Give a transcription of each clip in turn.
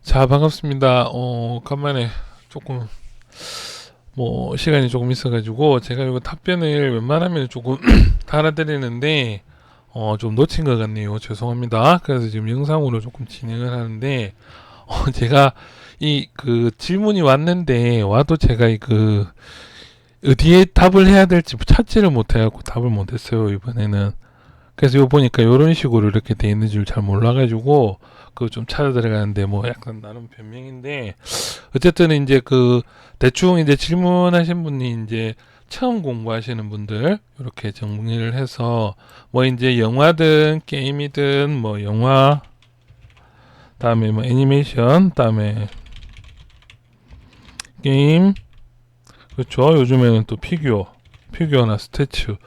자, 반갑습니다. 간만에 조금, 시간이 조금 있어가지고, 제가 이거 답변을 웬만하면 조금 달아드리는데, 좀 놓친 것 같네요. 죄송합니다. 그래서 지금 영상으로 조금 진행을 하는데, 제가 질문이 왔는데, 와도 제가 어디에 답을 해야 될지 찾지를 못해갖고 답을 못했어요, 이번에는. 그래서 이거 보니까 이런 식으로 이렇게 돼 있는 줄 잘 몰라가지고 그거 좀 찾아 들어가는데 뭐 약간 나름 변명인데 어쨌든 이제 대충 이제 질문하신 분이 이제 처음 공부하시는 분들 이렇게 정리를 해서 뭐 이제 영화든 게임이든 뭐 영화 다음에 뭐 애니메이션 다음에 게임 그렇죠. 요즘에는 또 피규어나 스태츄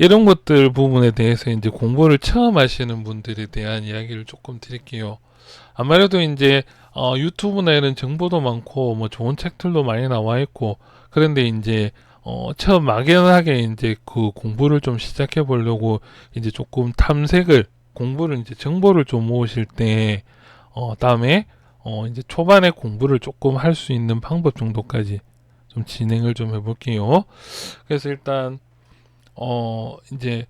이런 것들 부분에 대해서 이제 공부를 처음 하시는 분들에 대한 이야기를 조금 드릴게요. 아무래도 이제 유튜브나 이런 정보도 많고 뭐 좋은 책들도 많이 나와 있고 그런데 이제 처음 막연하게 이제 그 공부를 좀 시작해 보려고 이제 조금 공부를 이제 정보를 좀 모으실 때 다음에 이제 초반에 공부를 조금 할 수 있는 방법 정도까지 좀 진행을 좀 해볼게요. 그래서 일단 이제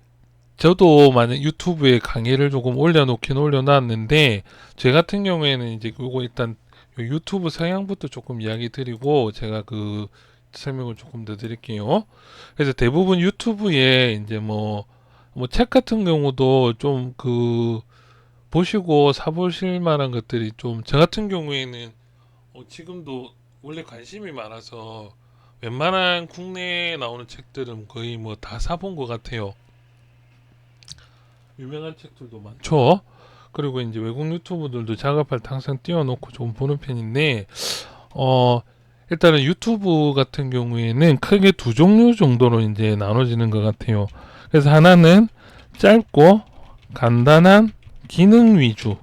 저도 만약 유튜브에 강의를 조금 올려놓긴 올려놨는데 제 같은 경우에는 이제 그거 일단 유튜브 성향부터 조금 이야기 드리고 제가 설명을 조금 더 드릴게요. 그래서 대부분 유튜브에 이제 뭐 책 같은 경우도 좀 보시고 사보실 만한 것들이 좀 저 같은 경우에는 지금도 원래 관심이 많아서 웬만한 국내에 나오는 책들은 거의 뭐 다 사본 것 같아요. 유명한 책들도 많죠. 그리고 이제 외국 유튜브들도 작업할 때 항상 띄워놓고 좀 보는 편인데, 어, 일단은 유튜브 같은 경우에는 크게 두 종류 정도로 이제 나눠지는 것 같아요. 그래서 하나는 짧고 간단한 기능 위주.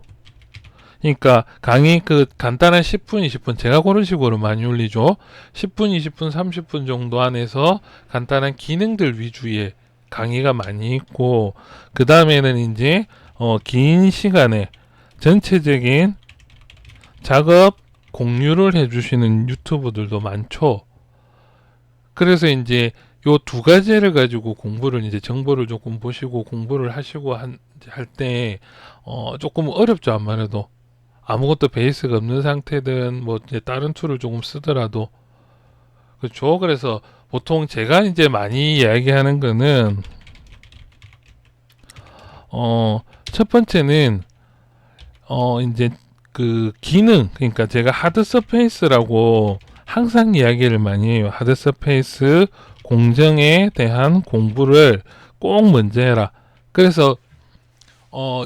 그러니까 강의 간단한 10분, 20분 제가 그런 식으로 많이 올리죠. 10분, 20분, 30분 정도 안에서 간단한 기능들 위주의 강의가 많이 있고 그 다음에는 이제 긴 시간에 전체적인 작업 공유를 해주시는 유튜버들도 많죠. 그래서 이제 요 두 가지를 가지고 공부를 이제 정보를 조금 보시고 공부를 하시고 할 때 조금 어렵죠 아무래도. 아무것도 베이스가 없는 상태든 뭐 이제 다른 툴을 조금 쓰더라도 그렇죠. 그래서 보통 제가 이제 많이 이야기하는 거는 첫 번째는 이제 기능 그러니까 제가 하드 서페이스라고 항상 이야기를 많이 해요. 하드 서페이스 공정에 대한 공부를 꼭 먼저 해라. 그래서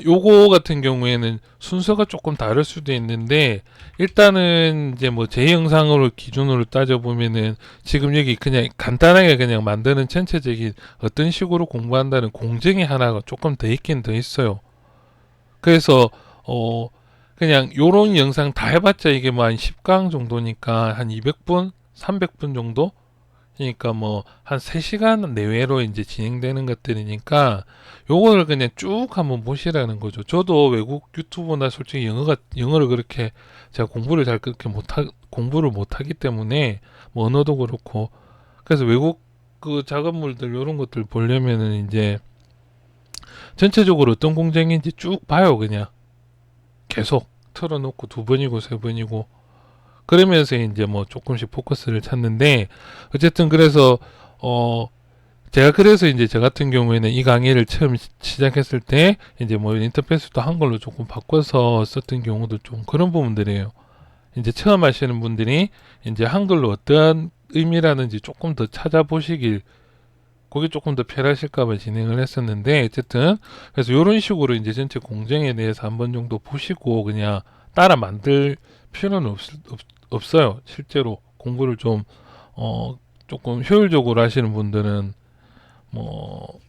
요거 같은 경우에는 순서가 조금 다를 수도 있는데, 일단은 이제 뭐 제 영상으로 기준으로 따져보면은 지금 여기 그냥 간단하게 그냥 만드는 전체적인 어떤 식으로 공부한다는 공정이 하나가 조금 더 있긴 더 있어요. 그래서, 그냥 요런 영상 다 해봤자 이게 뭐 한 10강 정도니까 한 200분, 300분 정도? 그러니까 뭐 한 3시간 내외로 이제 진행되는 것들이니까 요거를 그냥 쭉 한번 보시라는 거죠. 저도 외국 유튜브나 솔직히 영어를 그렇게 제가 공부를 못 하기 때문에 뭐 언어도 그렇고 그래서 외국 작업물들 요런 것들 보려면은 이제 전체적으로 어떤 공정인지 쭉 봐요. 그냥 계속 틀어놓고 두 번이고 세 번이고 그러면서 이제 뭐 조금씩 포커스를 찾는데 어쨌든 그래서 어 제가 그래서 이제 저 같은 경우에는 이 강의를 처음 시작했을 때 이제 뭐 인터페이스도 한글로 조금 바꿔서 썼던 경우도 좀 그런 부분들이에요. 이제 처음 하시는 분들이 이제 한글로 어떠한 의미라는지 조금 더 찾아보시길 그게 조금 더 편하실까봐 진행을 했었는데 어쨌든 그래서 이런 식으로 이제 전체 공정에 대해서 한번 정도 보시고 그냥 따라 만들 필요는 없어요. 실제로 공부를 좀 조금 효율적으로 하시는 분들은 뭐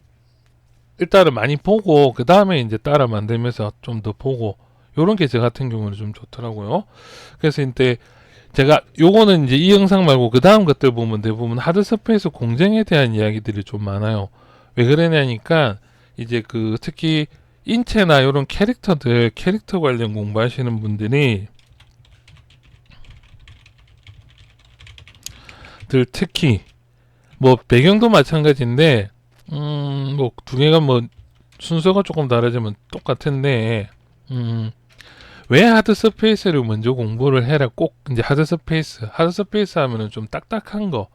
일단은 많이 보고 그 다음에 이제 따라 만들면서 좀 더 보고 요런 게 저 같은 경우는 좀 좋더라고요. 그래서 이제 제가 요거는 이제 이 영상 말고 그 다음 것들 보면 대부분 하드 서페이스 공정에 대한 이야기들이 좀 많아요. 왜 그러냐니까 이제 특히 인체나 요런 캐릭터 관련 공부하시는 분들이 것들 특히 뭐 배경도 마찬가지인데 뭐 두 개가 뭐 순서가 조금 다르지만 똑같은데 왜 하드 서페이스를 먼저 공부를 해라. 꼭 이제 하드 서페이스 하면은 좀 딱딱한 거,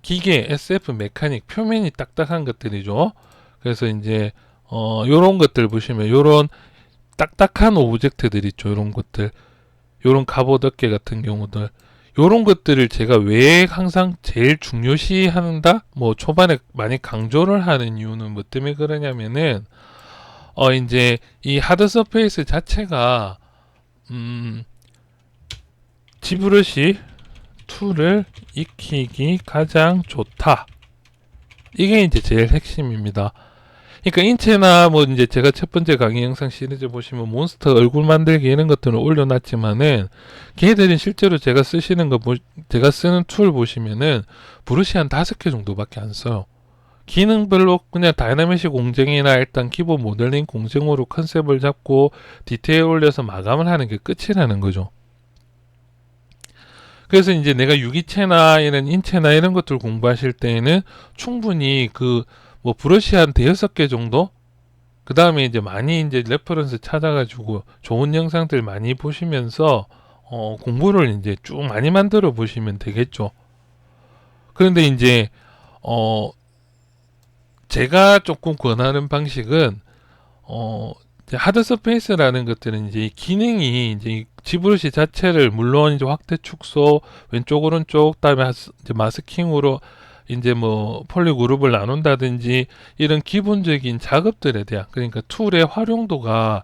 기계, SF, 메카닉, 표면이 딱딱한 것들이죠. 그래서 이제 요런 것들 보시면 요런 딱딱한 오브젝트들 있죠. 요런 것들, 요런 갑옷 어깨 같은 경우들, 요런 것들을 제가 왜 항상 제일 중요시 한다? 뭐 초반에 많이 강조를 하는 이유는 뭐 때문에 그러냐면은 이제 이 하드 서페이스 자체가 지브러시 툴을 익히기 가장 좋다. 이게 이제 제일 핵심입니다. 그러니까 인체나 뭐 이제 제가 첫 번째 강의 영상 시리즈 보시면 몬스터 얼굴 만들기 이런 것들을 올려놨지만은 걔들은 실제로 제가 쓰시는 거 제가 쓰는 툴 보시면은 브러시 한 5개 정도밖에 안 써요. 기능별로 그냥 다이나믹시 공정이나 일단 기본 모델링 공정으로 컨셉을 잡고 디테일 올려서 마감을 하는 게 끝이라는 거죠. 그래서 이제 내가 유기체나 이런 인체나 이런 것들 공부하실 때에는 충분히 그 뭐 브러시 한 5개 정도, 그 다음에 이제 많이 이제 레퍼런스 찾아가지고 좋은 영상들 많이 보시면서 공부를 이제 쭉 많이 만들어 보시면 되겠죠. 그런데 이제 제가 조금 권하는 방식은 이제 하드 서페이스라는 것들은 이제 기능이 이제 지브러시 자체를 물론 이제 확대 축소 왼쪽 오른쪽 그다음에 이제 마스킹으로 이제 뭐 폴리 그룹을 나눈다든지 이런 기본적인 작업들에 대한, 그러니까 툴의 활용도가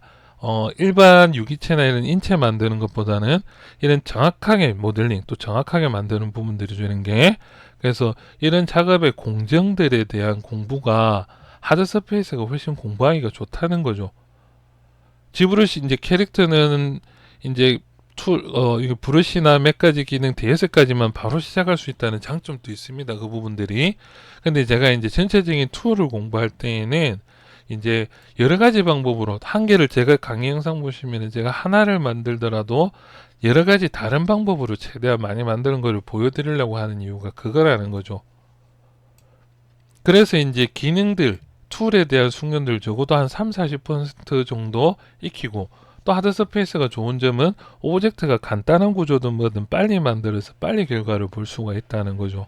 일반 유기체나 이런 인체 만드는 것보다는 이런 정확하게 모델링 또 정확하게 만드는 부분들이 주는 게, 그래서 이런 작업의 공정들에 대한 공부가 하드 서페이스가 훨씬 공부하기가 좋다는 거죠. 지브러시 이제 캐릭터는 이제 이게 브러시나 몇 가지 기능 5가지만 바로 시작할 수 있다는 장점도 있습니다. 그 부분들이. 근데 제가 이제 전체적인 툴을 공부할 때에는 이제 여러 가지 방법으로 한 개를, 제가 강의 영상 보시면 제가 하나를 만들더라도 여러 가지 다른 방법으로 최대한 많이 만드는 걸 보여드리려고 하는 이유가 그거라는 거죠. 그래서 이제 기능들, 툴에 대한 숙련들 적어도 한 3-40% 정도 익히고, 또 하드 서페이스가 좋은 점은 오브젝트가 간단한 구조든 뭐든 빨리 만들어서 빨리 결과를 볼 수가 있다는 거죠.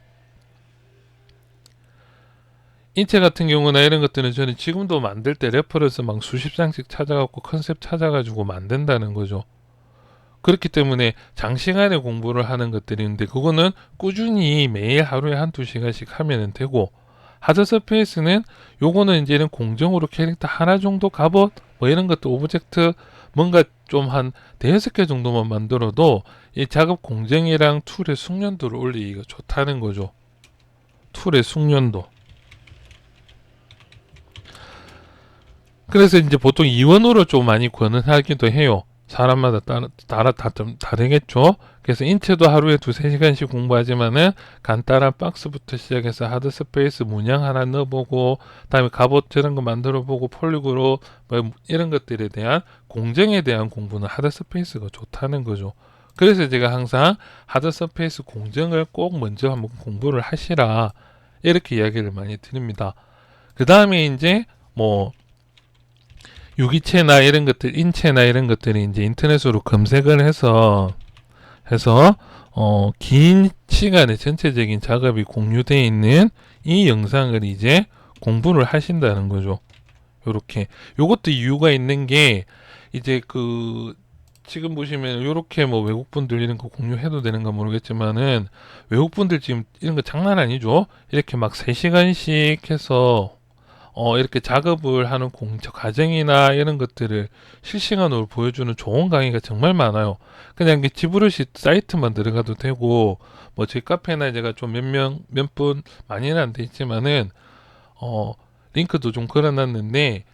인체 같은 경우나 이런 것들은 저는 지금도 만들 때 레퍼런스 막 수십 장씩 찾아갖고 컨셉 찾아가지고 만든다는 거죠. 그렇기 때문에 장시간에 공부를 하는 것들이 있는데 그거는 꾸준히 매일 하루에 1-2시간씩 하면 되고, 하드 서페이스는 요거는 이제는 공정으로 캐릭터 하나 정도 갑옷 뭐 이런 것도 오브젝트 뭔가 좀 한 5개 정도만 만들어도 이 작업 공정이랑 툴의 숙련도를 올리기가 좋다는 거죠. 툴의 숙련도. 그래서 이제 보통 이원으로 좀 많이 권하기도 해요. 사람마다 좀 다르겠죠. 그래서 인체도 하루에 2-3시간씩 공부하지만은 간단한 박스부터 시작해서 하드 스페이스 문양 하나 넣어보고, 그다음에 갑옷 저런 거 만들어보고, 폴리그로 뭐 이런 것들에 대한 공정에 대한 공부는 하드 스페이스가 좋다는 거죠. 그래서 제가 항상 하드 서페이스 공정을 꼭 먼저 한번 공부를 하시라 이렇게 이야기를 많이 드립니다. 그 다음에 이제 뭐 유기체나 이런 것들, 인체나 이런 것들이 이제 인터넷으로 검색을 해서 긴 시간에 전체적인 작업이 공유되어 있는 이 영상을 이제 공부를 하신다는 거죠. 요렇게. 요것도 이유가 있는 게 이제 그 지금 보시면 요렇게 뭐 외국분들 이런 거 공유해도 되는가 모르겠지만은 외국분들 지금 이런 거 장난 아니죠. 이렇게 막 3시간씩 해서 이렇게 작업을 하는 과정이나 이런 것들을 실시간으로 보여주는 좋은 강의가 정말 많아요. 그냥 지브러시 사이트만 들어가도 되고, 뭐 제 카페나 제가 좀 몇 분 많이는 안 돼 있지만은 링크도 좀 걸어놨는데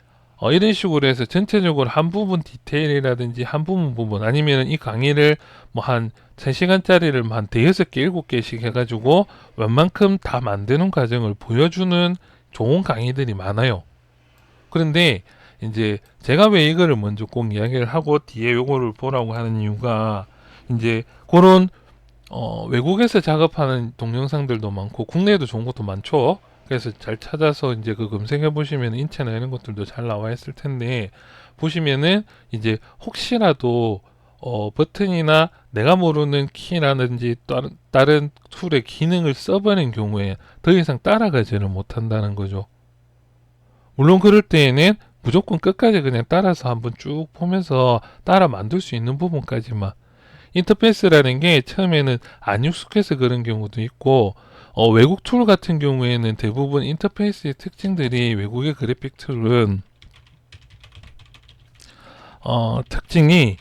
이런 식으로 해서 전체적으로 한 부분 디테일이라든지 한 부분 아니면 이 강의를 뭐 한 3시간짜리를 한 5개, 7개씩 해가지고 웬만큼 다 만드는 과정을 보여주는 좋은 강의들이 많아요. 그런데 이제 제가 왜 이거를 먼저 꼭 이야기를 하고 뒤에 요거를 보라고 하는 이유가 이제 그런 외국에서 작업하는 동영상들도 많고 국내에도 좋은 것도 많죠. 그래서 잘 찾아서 이제 그 검색해 보시면 인체나 이런 것들도 잘 나와 있을 텐데 보시면은 이제 혹시라도 버튼이나 내가 모르는 키라든지 다른 툴의 기능을 써버린 경우에 더 이상 따라가지를 못한다는 거죠. 물론 그럴 때에는 무조건 끝까지 그냥 따라서 한번 쭉 보면서 따라 만들 수 있는 부분까지만. 인터페이스라는 게 처음에는 안 익숙해서 그런 경우도 있고 외국 툴 같은 경우에는 대부분 인터페이스의 특징들이 외국의 그래픽 툴은 특징이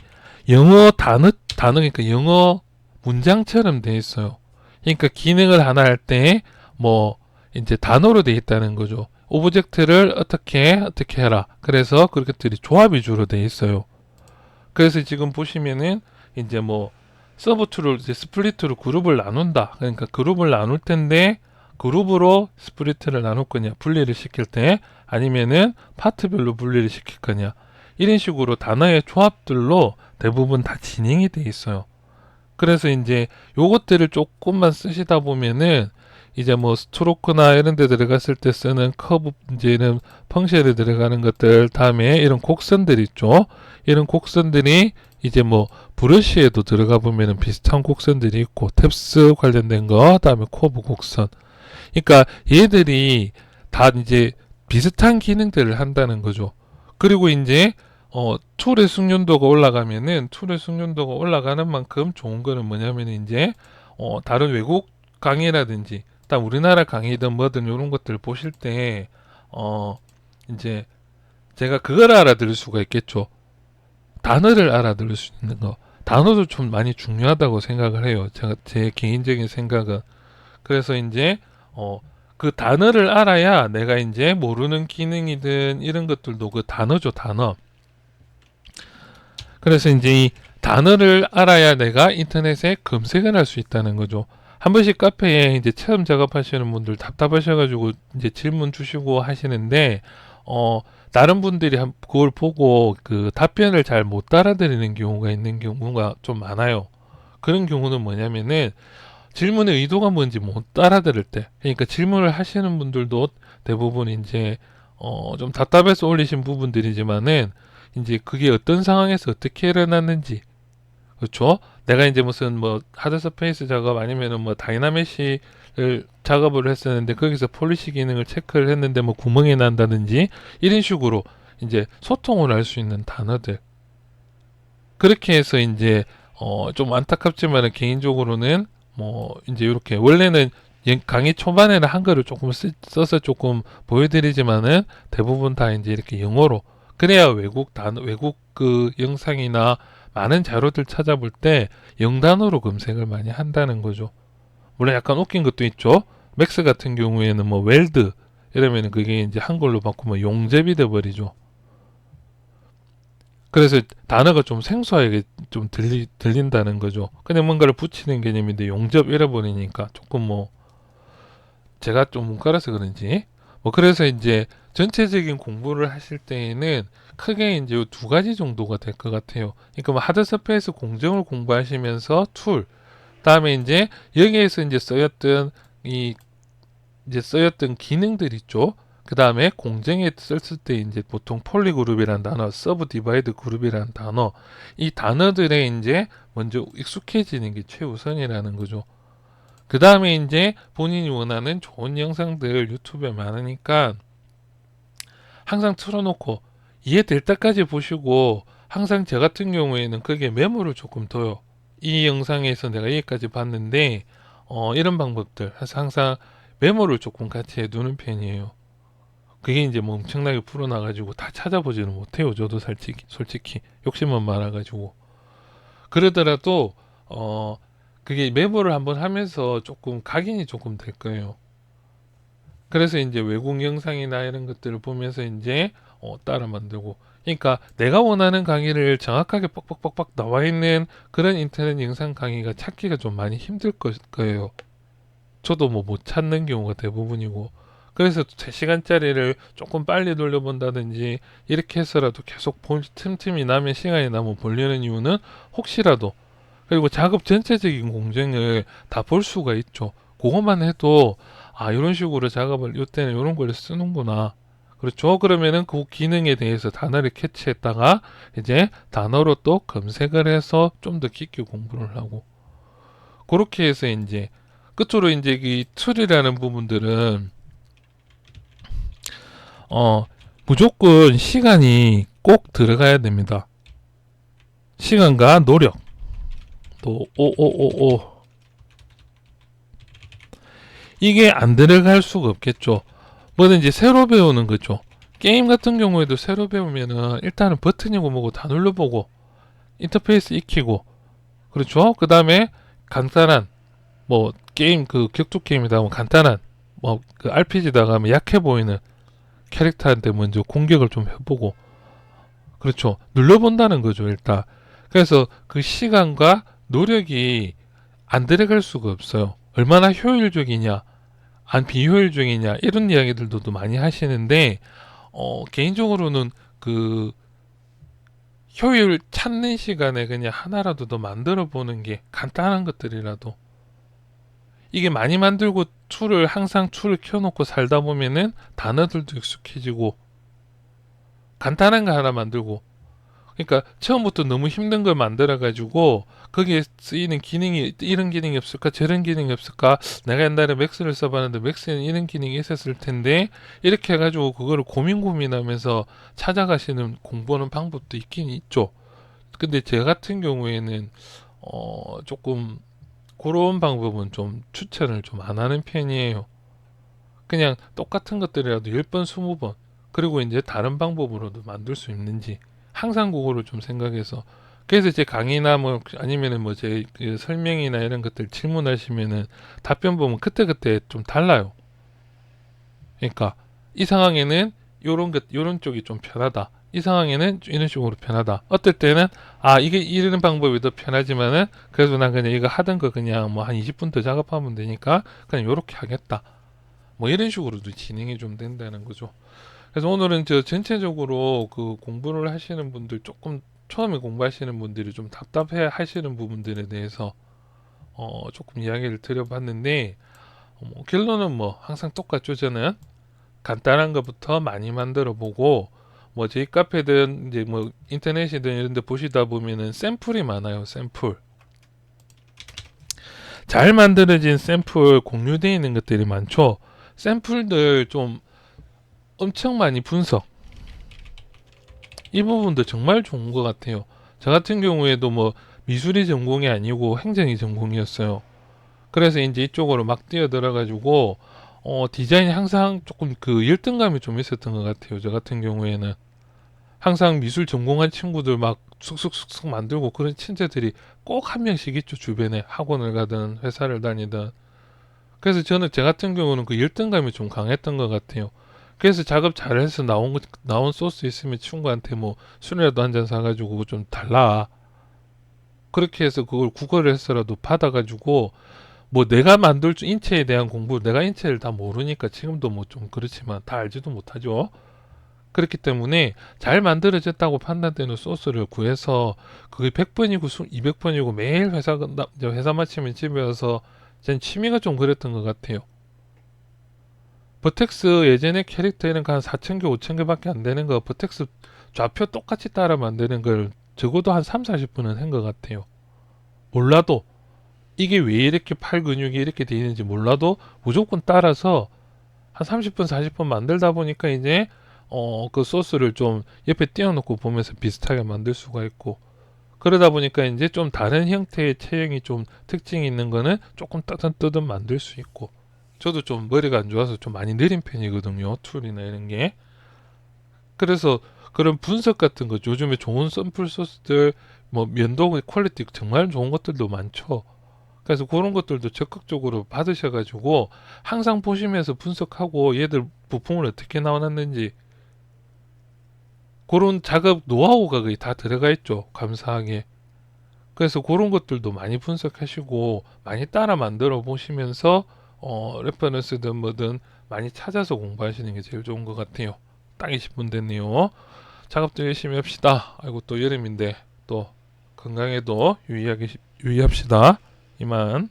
영어 단어 그러니까 영어 문장처럼 돼 있어요. 그러니까 기능을 하나 할 때 뭐 이제 단어로 돼 있다는 거죠. 오브젝트를 어떻게 해라. 그래서 그런 것들이 조합 위주로 돼 있어요. 그래서 지금 보시면은 이제 뭐 서브 툴을 이제 스플리트로 그룹을 나눈다. 그러니까 그룹을 나눌 텐데 그룹으로 스플리트를 나눌 거냐, 분리를 시킬 때 아니면은 파트별로 분리를 시킬 거냐. 이런 식으로 단어의 조합들로 대부분 다 진행이 돼 있어요. 그래서 이제 요것들을 조금만 쓰시다 보면은 이제 뭐 스트로크나 이런 데 들어갔을 때 쓰는 커브 이제는 펑션에 들어가는 것들 다음에 이런 곡선들 있죠. 이런 곡선들이 이제 뭐 브러쉬에도 들어가 보면은 비슷한 곡선들이 있고 탭스 관련된 거 다음에 커브 곡선. 그러니까 얘들이 다 이제 비슷한 기능들을 한다는 거죠. 그리고 이제 툴의 숙련도가 올라가면은 툴의 숙련도가 올라가는 만큼 좋은 거는 뭐냐면 이제 다른 외국 강의라든지 딱 우리나라 강의든 뭐든 이런 것들 보실 때 이제 제가 그걸 알아들을 수가 있겠죠. 단어를 알아들을 수 있는 거. 단어도 좀 많이 중요하다고 생각을 해요. 제가 제 개인적인 생각은. 그래서 이제 그 단어를 알아야 내가 이제 모르는 기능이든 이런 것들도 그 단어죠, 단어. 그래서 이제 이 단어를 알아야 내가 인터넷에 검색을 할 수 있다는 거죠. 한 번씩 카페에 이제 처음 작업하시는 분들 답답하셔가지고 이제 질문 주시고 하시는데, 다른 분들이 그걸 보고 그 답변을 잘 못 알아들이는 경우가 있는 경우가 좀 많아요. 그런 경우는 뭐냐면은 질문의 의도가 뭔지 못 알아들을 때, 그러니까 질문을 하시는 분들도 대부분 이제 좀 답답해서 올리신 부분들이지만은 이제 그게 어떤 상황에서 어떻게 일어났는지, 그렇죠? 내가 이제 무슨 뭐 하드 서페이스 작업 아니면은 뭐 다이나메시를 작업을 했었는데 거기서 폴리시 기능을 체크를 했는데 뭐 구멍이 난다든지 이런 식으로 이제 소통을 할 수 있는 단어들. 그렇게 해서 이제 좀 안타깝지만은 개인적으로는 뭐 이제 이렇게 원래는 강의 초반에는 한글을 조금 써서 조금 보여드리지만은 대부분 다 이제 이렇게 영어로, 그래야 외국 그 영상이나 많은 자료들 찾아볼 때 영단어로 검색을 많이 한다는 거죠. 물론 약간 웃긴 것도 있죠. 맥스 같은 경우에는 뭐 웰드 이러면 그게 이제 한글로 바꾸면 용접이 돼 버리죠. 그래서 단어가 좀 생소하게 좀 들린다는 거죠. 그냥 뭔가를 붙이는 개념인데 용접 잃어버리니까 조금 뭐 제가 좀 문과라서 그런지 뭐 그래서 이제 전체적인 공부를 하실 때에는 크게 이제 두 가지 정도가 될 것 같아요. 그러니까 뭐 하드 서페이스 공정을 공부하시면서 툴, 다음에 이제 여기에서 이제 쓰였던 이 이제 쓰였던 기능들 있죠. 그 다음에 공정에 썼을 때 이제 보통 폴리그룹이라는 단어, 서브 디바이드 그룹이라는 단어, 이 단어들에 이제 먼저 익숙해지는 게 최우선이라는 거죠. 그 다음에 이제 본인이 원하는 좋은 영상들 유튜브에 많으니까 항상 틀어놓고 이해될 때까지 보시고, 항상 저 같은 경우에는 그게 메모를 조금 둬요. 이 영상에서 내가 여기까지 봤는데 이런 방법들 해서 항상 메모를 조금 같이 해두는 편이에요. 그게 이제 뭐 엄청나게 풀어놔가지고 다 찾아보지는 못해요. 저도 솔직히 욕심만 많아가지고. 그러더라도 그게 메모를 한번 하면서 조금 각인이 조금 될 거예요. 그래서 이제 외국 영상이나 이런 것들을 보면서 이제 따라 만들고, 그러니까 내가 원하는 강의를 정확하게 뻑뻑뻑뻑 나와 있는 그런 인터넷 영상 강의가 찾기가 좀 많이 힘들 거예요. 저도 뭐 못 찾는 경우가 대부분이고, 그래서 3시간짜리를 조금 빨리 돌려본다든지 이렇게 해서라도 계속 볼 틈틈이 나면 시간이 나면 보려는 이유는 혹시라도 그리고 작업 전체적인 공정을 다 볼 수가 있죠. 그것만 해도 아 이런 식으로 작업을 이때는 이런 걸 쓰는구나. 그렇죠. 그러면은 그 기능에 대해서 단어를 캐치했다가 이제 단어로 또 검색을 해서 좀 더 깊게 공부를 하고 그렇게 해서 이제 끝으로 이제 이 툴이라는 부분들은 무조건 시간이 꼭 들어가야 됩니다. 시간과 노력 또 오오오오 이게 안 들어갈 수가 없겠죠. 뭐든지 새로 배우는 거죠. 게임 같은 경우에도 새로 배우면은 일단은 버튼이고 뭐고 다 눌러보고 인터페이스 익히고 그렇죠. 그 다음에 간단한 뭐 게임 그 격투 게임이다 뭐 간단한 뭐 그 RPG다 가면 약해 보이는 캐릭터한테 먼저 공격을 좀 해보고 그렇죠. 눌러본다는 거죠 일단. 그래서 그 시간과 노력이 안 들어갈 수가 없어요. 얼마나 효율적이냐 안 비효율적이냐 이런 이야기들도 또 많이 하시는데 개인적으로는 그 효율 찾는 시간에 그냥 하나라도 더 만들어 보는 게 간단한 것들이라도 이게 많이 만들고 항상 툴을 켜놓고 살다 보면은 단어들도 익숙해지고 간단한 거 하나 만들고 그러니까 처음부터 너무 힘든 걸 만들어 가지고 거기에 쓰이는 기능이 이런 기능이 없을까 저런 기능이 없을까 내가 옛날에 맥스를 써봤는데 맥스에는 이런 기능이 있었을 텐데 이렇게 해가지고 그거를 고민하면서 찾아가시는 공부하는 방법도 있긴 있죠. 근데 제 같은 경우에는 조금 그런 방법은 좀 추천을 좀 안 하는 편이에요. 그냥 똑같은 것들이라도 10번, 20번 그리고 이제 다른 방법으로도 만들 수 있는지 항상 그거를 좀 생각해서 그래서 제 강의나 뭐 아니면은 뭐 제 설명이나 이런 것들 질문하시면은 답변 보면 그때그때 좀 달라요. 그러니까 이 상황에는 요런 쪽이 좀 편하다. 이 상황에는 이런 식으로 편하다. 어떨 때는 아 이게 이런 방법이 더 편하지만은 그래도 난 그냥 이거 하던 거 그냥 뭐 한 20분 더 작업하면 되니까 그냥 요렇게 하겠다. 뭐 이런 식으로도 진행이 좀 된다는 거죠. 그래서 오늘은 저 전체적으로 그 공부를 하시는 분들 조금 처음에 공부하시는 분들이 좀 답답해 하시는 부분들에 대해서 조금 이야기를 드려봤는데 뭐 결론은 뭐 항상 똑같죠. 저는 간단한 것부터 많이 만들어 보고 뭐 저희 카페든 이제 뭐 인터넷이든 이런 데 보시다 보면은 샘플이 많아요. 샘플 잘 만들어진 샘플 공유되어 있는 것들이 많죠. 샘플들 좀 엄청 많이 분석 이 부분도 정말 좋은 것 같아요. 저 같은 경우에도 뭐 미술이 전공이 아니고 행정이 전공이었어요. 그래서 이제 이쪽으로 막 뛰어들어가지고 디자인이 항상 조금 그 열등감이 좀 있었던 것 같아요. 저 같은 경우에는 항상 미술 전공한 친구들 막 쑥쑥쑥쑥 만들고 그런 친구들이 꼭 한 명씩 있죠. 주변에 학원을 가든 회사를 다니든. 그래서 저는 제 같은 경우는 그 열등감이 좀 강했던 것 같아요. 그래서 작업 잘해서 나온 소스 있으면 친구한테 뭐 술이라도 한 잔 사가지고 좀 달라. 그렇게 해서 그걸 국어를 해서라도 받아가지고 뭐 내가 만들 줄 인체에 대한 공부 내가 인체를 다 모르니까 지금도 뭐 좀 그렇지만 다 알지도 못하죠. 그렇기 때문에 잘 만들어졌다고 판단되는 소스를 구해서 그게 100번이고 200번이고 매일 회사 마치면 집에 와서 전 취미가 좀 그랬던 것 같아요. 버텍스 예전에 캐릭터 이런 거 한 4,000개, 5,000개밖에 안 되는 거 버텍스 좌표 똑같이 따라 만드는 걸 적어도 한 3, 40분은 한 것 같아요. 몰라도 이게 왜 이렇게 팔 근육이 이렇게 돼 있는지 몰라도 무조건 따라서 한 30분, 40분 만들다 보니까 이제 그 소스를 좀 옆에 띄워놓고 보면서 비슷하게 만들 수가 있고 그러다 보니까 이제 좀 다른 형태의 체형이 좀 특징이 있는 거는 조금 뜨뜻 만들 수 있고 저도 좀 머리가 안 좋아서 좀 많이 느린 편이거든요. 툴이나 이런 게. 그래서 그런 분석 같은 거 요즘에 좋은 샘플 소스들 뭐 면도 퀄리티 정말 좋은 것들도 많죠. 그래서 그런 것들도 적극적으로 받으셔가지고 항상 보시면서 분석하고 얘들 부품을 어떻게 나왔는지 그런 작업 노하우가 거의 다 들어가 있죠. 감사하게. 그래서 그런 것들도 많이 분석하시고 많이 따라 만들어 보시면서 레퍼런스든 뭐든 많이 찾아서 공부하시는 게 제일 좋은 것 같아요. 딱 20분 됐네요. 작업도 열심히 합시다. 아이고 또 여름인데 또 건강에도 유의합시다. 이만.